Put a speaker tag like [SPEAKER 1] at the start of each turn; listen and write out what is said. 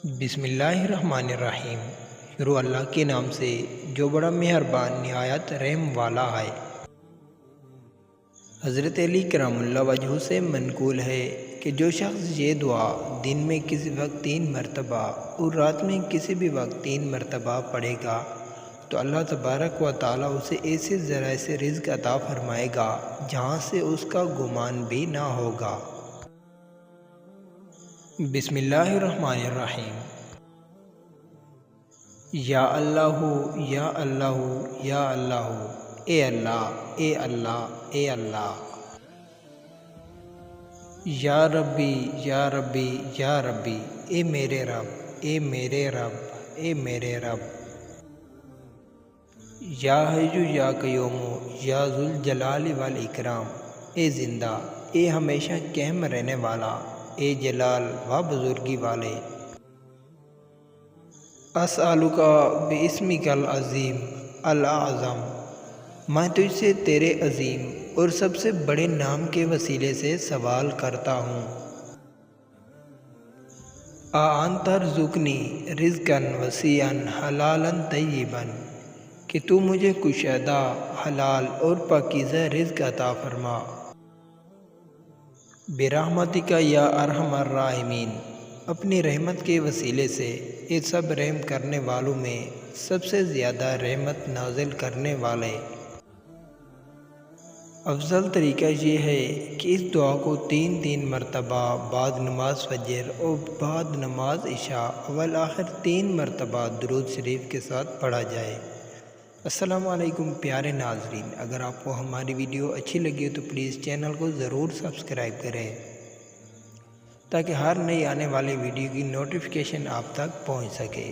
[SPEAKER 1] بسم اللہ الرحمن الرحیم۔ شروع اللہ کے نام سے جو بڑا مہربان نہایت رحم والا ہے۔ حضرت علی کرام اللہ وجہ سے منقول ہے کہ جو شخص یہ دعا دن میں کسی وقت 3 مرتبہ اور رات میں کسی بھی وقت 3 مرتبہ پڑھے گا تو اللہ تبارک و تعالیٰ اسے ایسے ذرائع سے رزق عطا فرمائے گا جہاں سے اس کا گمان بھی نہ ہوگا۔ بسم اللہ الرحمن الرحیم۔ یا اللہ یا اللہ یا اللہ، اے اللہ اے اللہ اے اللہ۔ یا ربی یا ربی یا ربی، اے میرے رب اے میرے رب اے میرے رب۔ یا حی یا قیوم یا ذوالجلال والاکرام، اے زندہ اے ہمیشہ قائم رہنے والا، اے جلال و بزرگی والے۔ اسألک باسمک العظیم الاعظم، میں تجھ سے تیرے عظیم اور سب سے بڑے نام کے وسیلے سے سوال کرتا ہوں۔ انت ترزقنی رزقا وسیعا حلالا طیبا، کہ تو مجھے کشادہ حلال اور پاکیزہ رزق عطا فرما۔ برحمتک یا ارحم الراحمین، اپنی رحمت کے وسیلے سے یہ سب رحم کرنے والوں میں سب سے زیادہ رحمت نازل کرنے والے۔ افضل طریقہ یہ ہے کہ اس دعا کو 3 مرتبہ بعد نماز فجر اور بعد نماز عشاء اول آخر 3 مرتبہ درود شریف کے ساتھ پڑھا جائے۔ السلام علیکم پیارے ناظرین، اگر آپ کو ہماری ویڈیو اچھی لگی ہو تو پلیز چینل کو ضرور سبسکرائب کریں تاکہ ہر نئی آنے والی ویڈیو کی نوٹیفیکیشن آپ تک پہنچ سکے۔